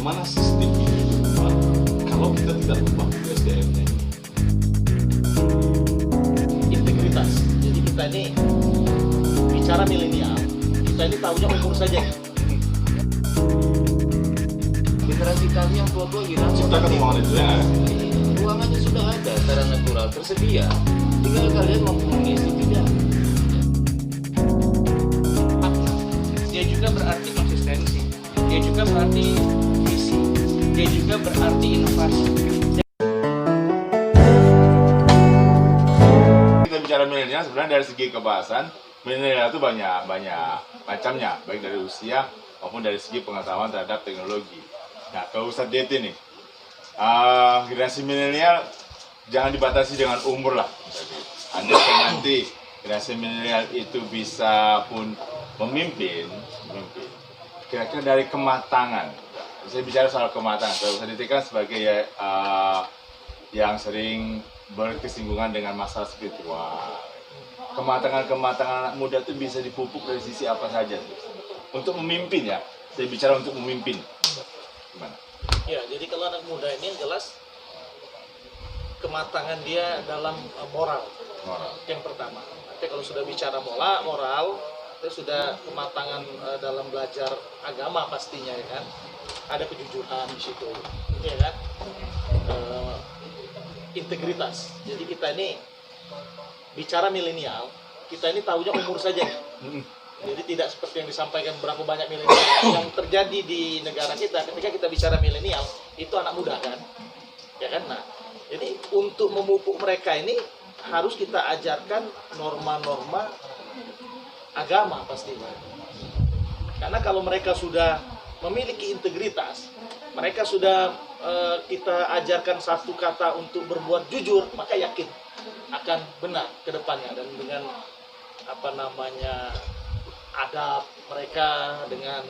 bagaimana sistemnya Pak, kalau kita tidak ubah SDM-nya? Integritas. Jadi kita ini bicara milenial, kita ini tahunya umur saja. Generasi kami yang tua-tua hilang. Ciptakan ruangan itu ya. Ruangannya sudah ada secara natural tersedia. Tinggal kalian mampu mengisi tidak. Dia juga berarti konsistensi. Dia juga berarti visi. Dia juga berarti inovasi. Kita bicara milenial sebenarnya dari segi kebahasan, milenial itu banyak macamnya, baik dari usia maupun dari segi pengetahuan terhadap teknologi. Nah, kalau Ustadz DT nih, generasi milenial jangan dibatasi dengan umur lah. Jadi, Anda nanti generasi milenial itu bisa pun memimpin. Kira-kira dari kematangan. Saya bicara soal kematangan. Kalau Ustadz DT kan sebagai yang sering berkesinggungan dengan masalah spiritual. Kematangan anak muda itu bisa dipupuk dari sisi apa saja tuh? Untuk memimpin ya. Saya bicara untuk memimpin. Gimana? Ya, jadi kalau anak muda ini yang jelas kematangan dia dalam moral. Yang pertama. Tapi kalau sudah bicara moral, itu sudah kematangan dalam belajar agama pastinya ya kan. Ada kejujuran di situ, ya kan. Integritas. Jadi kita ini bicara milenial, kita ini tahunya umur saja. Jadi tidak seperti yang disampaikan berapa banyak milenial yang terjadi di negara kita. Ketika kita bicara milenial, itu anak muda kan, ya kan. Nah, jadi untuk memupuk mereka ini harus kita ajarkan norma-norma agama pastinya. Karena kalau mereka sudah memiliki integritas, mereka sudah kita ajarkan satu kata untuk berbuat jujur, maka yakin akan benar ke depannya. Dan dengan adab mereka, dengan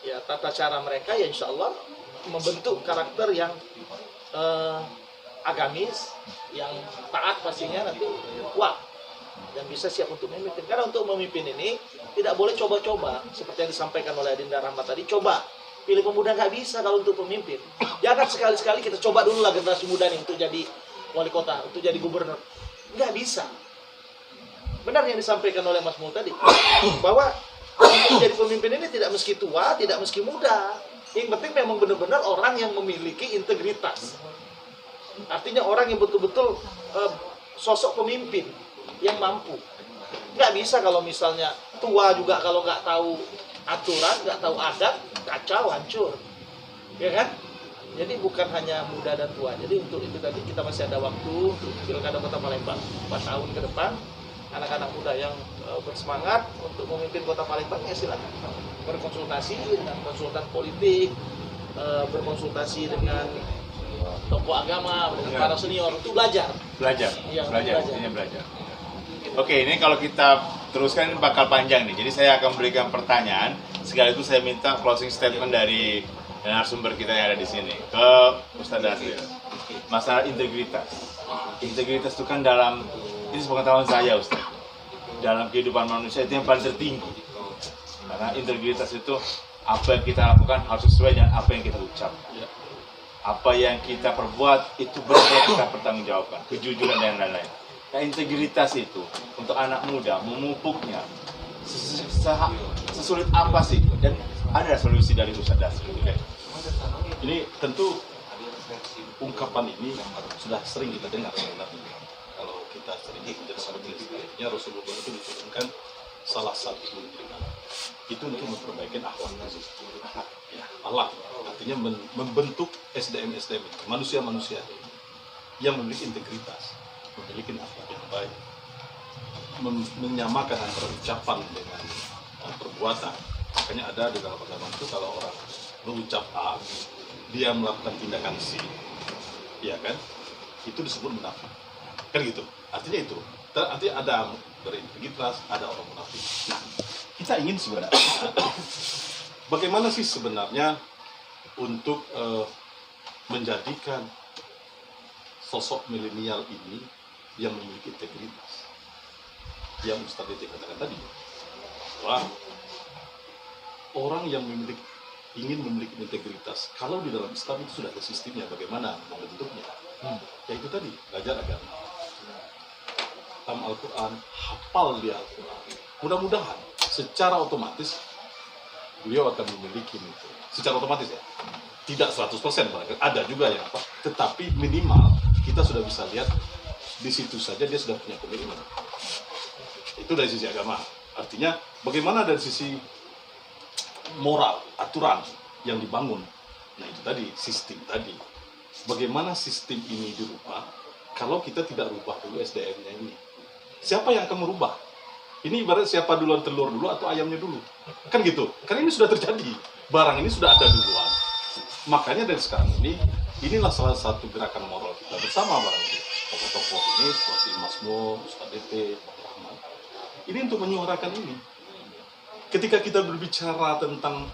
ya tata cara mereka, ya insya Allah membentuk karakter yang agamis, yang taat pastinya nanti kuat dan bisa siap untuk memimpin. Karena untuk memimpin ini tidak boleh coba-coba seperti yang disampaikan oleh Adinda Rahmat tadi. Coba pilih pemuda nggak bisa kalau untuk pemimpin. Jangan sekali-sekali kita coba dulu lah generasi muda nih untuk jadi wali kota, untuk jadi gubernur. Nggak bisa. Benar yang disampaikan oleh Mas Mul tadi, bahwa untuk jadi pemimpin ini tidak meski tua, tidak meski muda. Yang penting memang benar-benar orang yang memiliki integritas. Artinya orang yang betul-betul sosok pemimpin yang mampu. Nggak bisa kalau misalnya tua juga kalau nggak tahu aturan, nggak tahu adat, kacau, hancur. Ya kan? Jadi bukan hanya muda dan tua. Jadi untuk itu tadi kita masih ada waktu untuk Pilkada Kota Palembang 4 tahun ke depan. Anak-anak muda yang bersemangat untuk memimpin Kota Palembang, ya silakan berkonsultasi dengan konsultan politik, berkonsultasi dengan tokoh agama, dengan para senior, untuk belajar. Belajar. Belajar. Belajar. Oke, ini kalau kita teruskan ini bakal panjang nih. Jadi saya akan berikan pertanyaan. Sekaligus saya minta closing statement dari narasumber kita yang ada di sini ke Ustadz Dasril. Masalah integritas. Integritas itu kan ini sepengetahuan saya Ustadz, dalam kehidupan manusia itu yang paling tertinggi. Karena integritas itu apa yang kita lakukan harus sesuai dengan apa yang kita ucap. Apa yang kita perbuat itu benar-benar kita pertanggungjawabkan, kejujuran dan lain-lain. Nah, integritas itu untuk anak muda memupuknya sesulit apa sih? Dan ada solusi dari Ustadz Dasril. Ini tentu ungkapan ini sudah sering kita dengar sebenarnya. Kalau kita sering menjadi sebenarnya Rasulullah itu diturunkan salah satu itu untuk memperbaiki akhlak. Ya, akhlak artinya membentuk SDM manusia-manusia yang memiliki integritas, memiliki akhlak yang baik, menyamakan antara ucapan dengan perbuatan. Makanya ada di dalam agama itu kalau orang berucap A, dia melakukan tindakan C, ya kan? Itu disebut munafik. Kan gitu. Artinya itu. Artinya ada berintegritas, ada orang munafik. Nah, kita ingin sebenarnya bagaimana sih sebenarnya untuk menjadikan sosok milenial ini yang memiliki integritas. Yang Ustadz Diti katakan tadi, orang yang memiliki ingin memiliki integritas, kalau di dalam Islam itu sudah ada sistemnya bagaimana membentuknya. Ya itu tadi, belajar agama, paham Al-Quran, hafal dia Al-Quran. Mudah-mudahan secara otomatis beliau akan memiliki itu. Secara otomatis ya, tidak 100% barangkali, ada juga yang apa, tetapi minimal kita sudah bisa lihat di situ saja dia sudah punya komitmen. Itu dari sisi agama. Artinya bagaimana dari sisi moral, aturan yang dibangun. Nah itu tadi, sistem tadi. Bagaimana sistem ini dirubah kalau kita tidak rubah dulu SDM-nya ini. Siapa yang akan merubah? Ini ibarat siapa duluan telur dulu atau ayamnya dulu. Kan gitu. Karena ini sudah terjadi. Barang ini sudah ada duluan. Makanya dari sekarang ini, inilah salah satu gerakan moral kita bersama barangkali. Tokoh-tokoh ini seperti Mas Mo, Ustaz DT, Pak Rahman. Ini untuk menyuarakan ini. Ketika kita berbicara tentang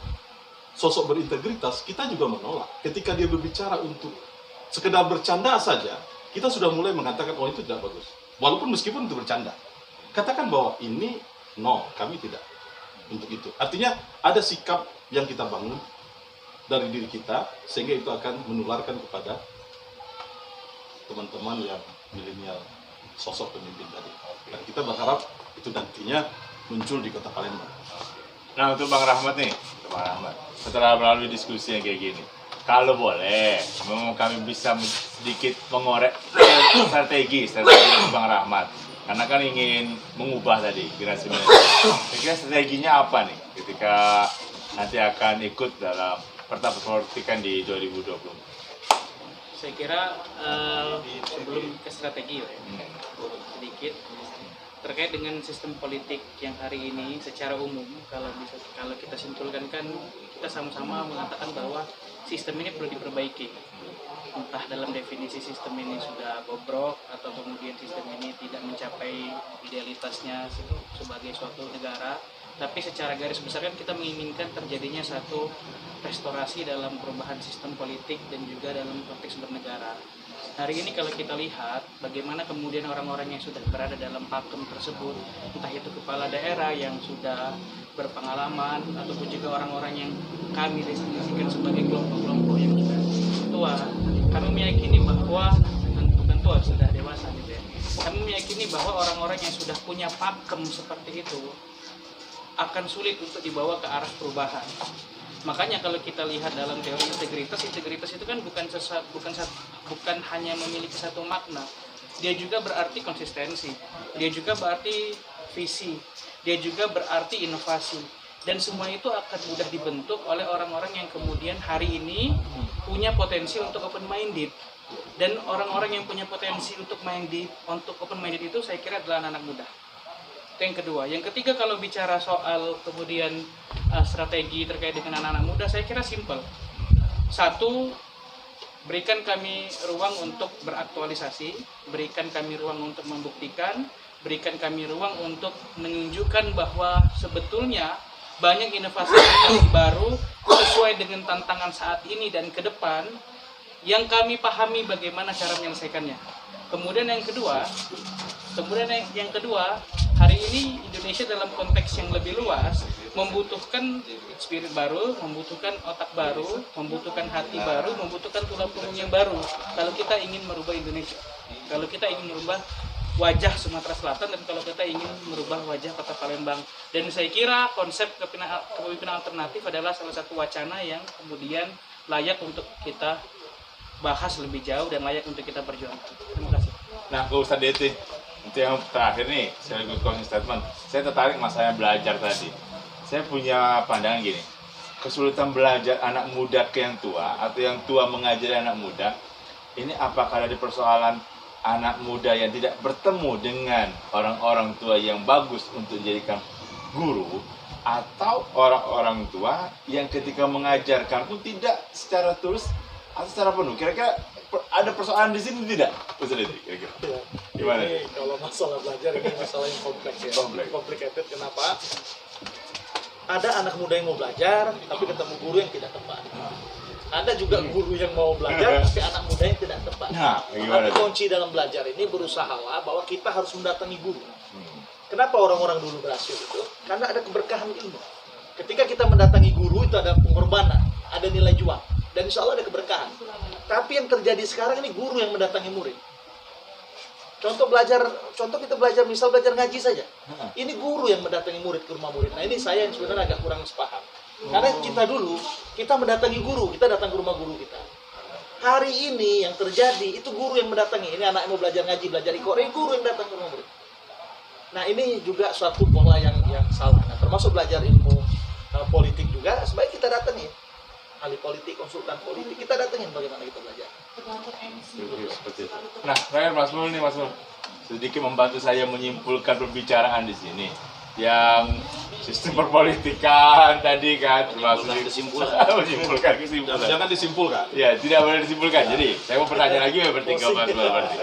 sosok berintegritas, kita juga menolak. Ketika dia berbicara untuk sekedar bercanda saja, kita sudah mulai mengatakan, oh itu tidak bagus. Walaupun meskipun itu bercanda. Katakan bahwa ini, no, kami tidak. Untuk itu. Artinya ada sikap yang kita bangun dari diri kita, sehingga itu akan menularkan kepada teman-teman yang milenial, sosok pemimpin tadi. Dan kita berharap itu nantinya muncul di Kota Palembang. Nah untuk Bang Rahmat nih, setelah melalui diskusi yang kayak gini, kalau boleh, memang kami bisa sedikit mengorek strategi Bang Rahmat, karena kan ingin mengubah tadi generasi milenial. Kira-kira strateginya apa nih, ketika nanti akan ikut dalam perpolitikan di 2020? Saya kira sebelum ke strategi ya, sedikit terkait dengan sistem politik yang hari ini secara umum, kalau kita simpulkan kan kita sama-sama mengatakan bahwa sistem ini perlu diperbaiki. Entah dalam definisi sistem ini sudah bobrok atau kemudian sistem ini tidak mencapai idealitasnya sebagai suatu negara, tapi secara garis besar kan kita menginginkan terjadinya satu restorasi dalam perubahan sistem politik dan juga dalam konteks bernegara. Hari ini kalau kita lihat bagaimana kemudian orang-orang yang sudah berada dalam pakem tersebut, entah itu kepala daerah yang sudah berpengalaman ataupun juga orang-orang yang kami definisikan sebagai kelompok-kelompok yang sudah tua, kami meyakini bahwa bukan tua, sudah dewasa gitu ya. Kami meyakini bahwa orang-orang yang sudah punya pakem seperti itu akan sulit untuk dibawa ke arah perubahan. Makanya kalau kita lihat dalam teori integritas itu kan bukan hanya memiliki satu makna. Dia juga berarti konsistensi, dia juga berarti visi, dia juga berarti inovasi. Dan semua itu akan mudah dibentuk oleh orang-orang yang kemudian hari ini punya potensi untuk open minded. Dan orang-orang yang punya potensi untuk open minded itu saya kira adalah anak-anak muda. Itu yang kedua. Yang ketiga, kalau bicara soal kemudian strategi terkait dengan anak-anak muda, saya kira simpel. Satu, berikan kami ruang untuk beraktualisasi, berikan kami ruang untuk membuktikan, berikan kami ruang untuk menunjukkan bahwa sebetulnya banyak inovasi baru sesuai dengan tantangan saat ini dan ke depan yang kami pahami bagaimana cara menyelesaikannya. Kemudian yang kedua, hari ini Indonesia dalam konteks yang lebih luas membutuhkan spirit baru, membutuhkan otak baru, membutuhkan hati baru, membutuhkan tulang punggung yang baru. Kalau kita ingin merubah Indonesia, kalau kita ingin merubah wajah Sumatera Selatan, dan kalau kita ingin merubah wajah Kota Palembang. Dan saya kira konsep kepemimpinan alternatif adalah salah satu wacana yang kemudian layak untuk kita bahas lebih jauh dan layak untuk kita perjuangkan. Terima kasih. Nah, ke Ustadz DT, untuk yang terakhir nih, saya closing statement. Saya tertarik masalah belajar tadi. Saya punya pandangan gini, kesulitan belajar anak muda ke yang tua, atau yang tua mengajari anak muda, ini apakah ada persoalan anak muda yang tidak bertemu dengan orang-orang tua yang bagus untuk dijadikan guru, atau orang-orang tua yang ketika mengajarkan pun tidak secara tulus atau secara penuh. Kira-kira ada persoalan di sini tidak? Ustaz ini kira-kira. Gimana? Ini kalau masalah belajar ini masalah yang kompleks ya. Complicated. Kenapa? Ada anak muda yang mau belajar, tapi ketemu guru yang tidak tepat. Ada juga guru yang mau belajar, tapi anak muda yang tidak tepat. Nah, tapi kunci dalam belajar ini berusahalah bahwa kita harus mendatangi guru. Kenapa orang-orang dulu berhasil itu? Karena ada keberkahan ilmu. Ketika kita mendatangi guru itu ada pengorbanan. ada nilai jual dan insya Allah ada keberkahan. Tapi yang terjadi sekarang ini guru yang mendatangi murid. Contoh kita belajar, misal belajar ngaji saja. Ini guru yang mendatangi murid ke rumah murid. Nah ini saya yang sebenarnya agak kurang sepaham. Karena kita dulu, kita mendatangi guru, kita datang ke rumah guru kita. Hari ini yang terjadi, itu guru yang mendatangi. Ini anak mau belajar ngaji, belajar Iqra, guru yang datang ke rumah murid. Nah ini juga suatu pola yang salah. Nah, termasuk belajar ilmu politik juga, sebaiknya kita datangin. Ahli politik, konsultan politik, kita datangin bagaimana kita belajar. Seperti itu. Nah, saya Mas Mul nih, Mas Mul, sedikit membantu saya menyimpulkan pembicaraan di sini. Yang sistem perpolitikan tadi kan termasuk menyimpulkan kesimpulan. Jangan disimpulkan. Ya, tidak boleh disimpulkan. Jadi, saya mau bertanya lagi bertiga Mas Mul berarti.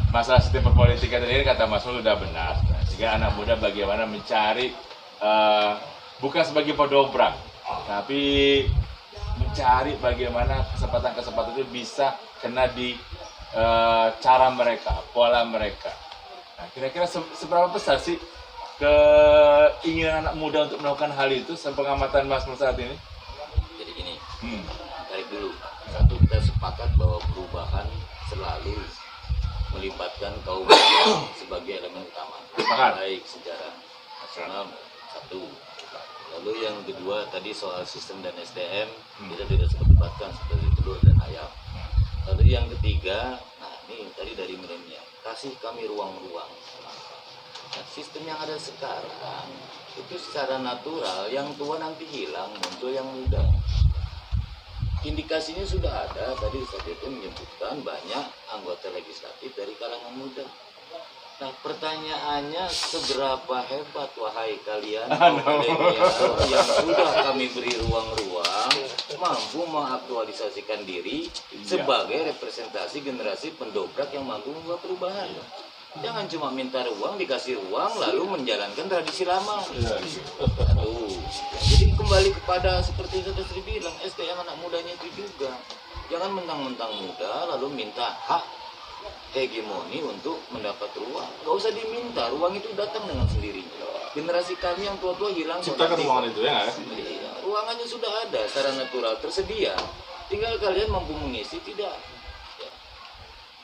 Masalah sistem perpolitikan tadi kata Mas Mul sudah benar. Sehingga anak muda bagaimana mencari bukan sebagai pendobrak, tapi mencari bagaimana kesempatan-kesempatan itu bisa kena di cara mereka, pola mereka. Nah, kira-kira seberapa besar sih keinginan anak muda untuk melakukan hal itu sepengamatan Mas Mul saat ini? Jadi gini, tarik dulu. Satu, kita sepakat bahwa perubahan selalu melibatkan kaum muda sebagai elemen utama. Baik secara nasional, satu. Lalu yang kedua tadi soal sistem dan SDM, kita tidak seperdebatkan seperti telur dan ayam. Lalu yang ketiga, nah ini tadi dari milenial, kasih kami ruang-ruang. Nah, sistem yang ada sekarang itu secara natural, yang tua nanti hilang, muncul yang muda. Indikasinya sudah ada, tadi Ustaz itu menyebutkan banyak anggota legislatif dari kalangan muda. Nah pertanyaannya, seberapa hebat wahai kalian yang sudah kami beri ruang-ruang mampu mengaktualisasikan diri sebagai representasi generasi pendobrak yang mampu membuat perubahan. Jangan cuma minta ruang, dikasih ruang lalu menjalankan tradisi lama. Aduh. Jadi kembali kepada seperti Saudara Sri bilang, SDM anak mudanya itu juga. Jangan mentang-mentang muda lalu minta hak hegemoni untuk mendapat ruang. Gak usah diminta, ruang itu datang dengan sendirinya. Generasi kami yang tua-tua hilang. Ciptakan ruangan itu ya nggak? Iya, ruangannya sudah ada secara natural tersedia. Tinggal kalian mampu mengisi tidak. Ya.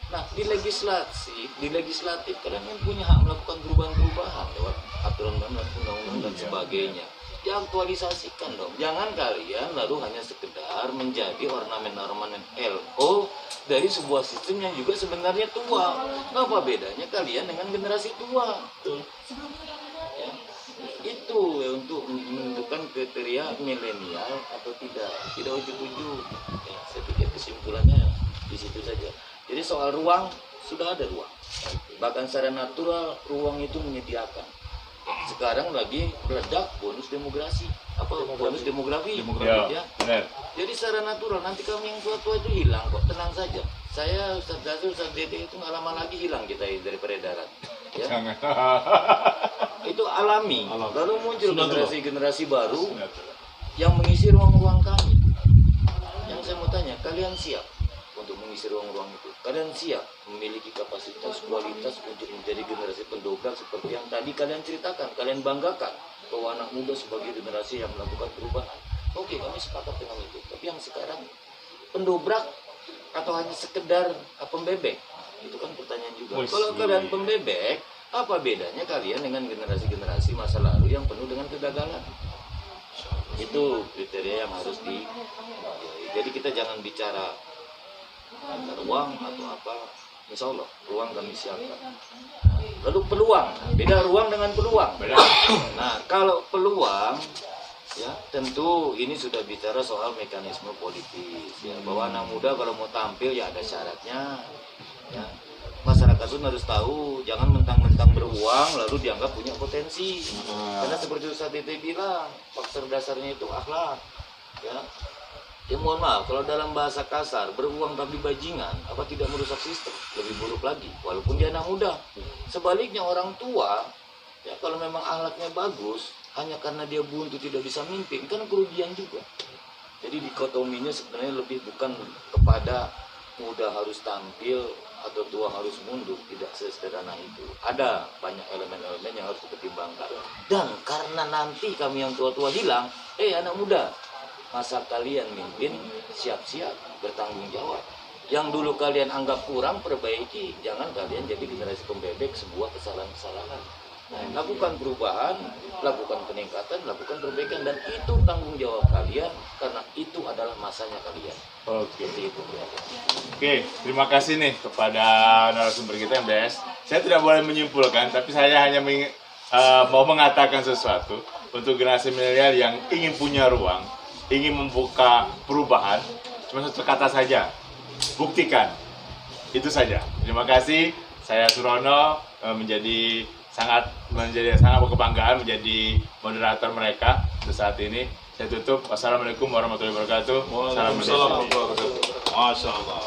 Nah di legislatif kalian yang punya hak melakukan perubahan-perubahan lewat aturan undang-undang dan sebagainya. Diaktualisasikan dong. Jangan kalian lalu hanya sekedar menjadi ornamen-ornamen LO dari sebuah sistem yang juga sebenarnya tua. Apa bedanya kalian dengan generasi tua? Ya. Itu ya, untuk menentukan kriteria milenial atau tidak ujuk-ujuk. Ya, saya pikir kesimpulannya di situ saja. Jadi soal ruang, sudah ada ruang. Bahkan secara natural ruang itu menyediakan. Sekarang lagi meledak bonus demografi. Bonus demografi. Ya. Benar. Jadi secara natural nanti kami yang tua-tua itu hilang kok, tenang saja. Saya Ustaz Dasir, Ustaz Dede itu nggak lama lagi hilang kita dari peredaran. Ya. Jangan. Itu alami. Lalu muncul generasi baru yang mengisi ruang-ruang kami. Yang saya mau tanya, kalian siap untuk mengisi ruang-ruang itu? Kalian siap memiliki kapasitas, kualitas untuk menjadi generasi pendobrak seperti yang tadi kalian ceritakan, kalian banggakan bahwa anak muda sebagai generasi yang melakukan perubahan? Oke, kami sepakat dengan itu. Tapi yang sekarang pendobrak atau hanya sekedar pembebek? Itu kan pertanyaan juga. Kalau kalian pembebek, apa bedanya kalian dengan generasi-generasi masa lalu yang penuh dengan kegagalan? Itu kriteria yang harus jadi kita jangan bicara ruang atau apa. Insya Allah ruang kami siapkan. Lalu peluang, beda ruang dengan peluang. Nah kalau peluang, ya tentu ini sudah bicara soal mekanisme politis, ya bahwa anak muda kalau mau tampil ya ada syaratnya. Ya. Masyarakat pun harus tahu, jangan mentang-mentang beruang lalu dianggap punya potensi. Karena seperti Ustaz Tete bilang, faktor dasarnya itu akhlak. Ya. Ya mohon maaf, kalau dalam bahasa kasar, beruang tapi bajingan, apa tidak merusak sistem? Lebih buruk lagi, walaupun dia anak muda. Sebaliknya orang tua, ya kalau memang akhlaknya bagus, hanya karena dia buntu tidak bisa mimpin, kan kerugian juga. Jadi dikotominya sebenarnya lebih bukan kepada muda harus tampil atau tua harus mundur, tidak sesederhana itu. Ada banyak elemen-elemen yang harus dipertimbangkan. Dan karena nanti kami yang tua-tua hilang, anak muda, masa kalian mimpin, siap-siap bertanggung jawab. Yang dulu kalian anggap kurang, perbaiki. Jangan kalian jadi generasi pembebek sebuah kesalahan-kesalahan. Nah, lakukan perubahan, lakukan peningkatan, lakukan perbaikan, dan itu tanggung jawab kalian karena itu adalah masanya kalian. Oke. Seperti itu. Oke, terima kasih nih kepada narasumber kita MDS. Saya tidak boleh menyimpulkan, tapi saya hanya mau mengatakan sesuatu untuk generasi milenial yang ingin punya ruang, ingin membuka perubahan. Cuma satu kata saja, buktikan. Itu saja. Terima kasih. Saya Surono menjadi sangat berkebanggaan menjadi moderator mereka untuk saat ini. Saya tutup. Wassalamualaikum warahmatullahi wabarakatuh. Waalaikumsalam warahmatullahi wabarakatuh. Masya Allah.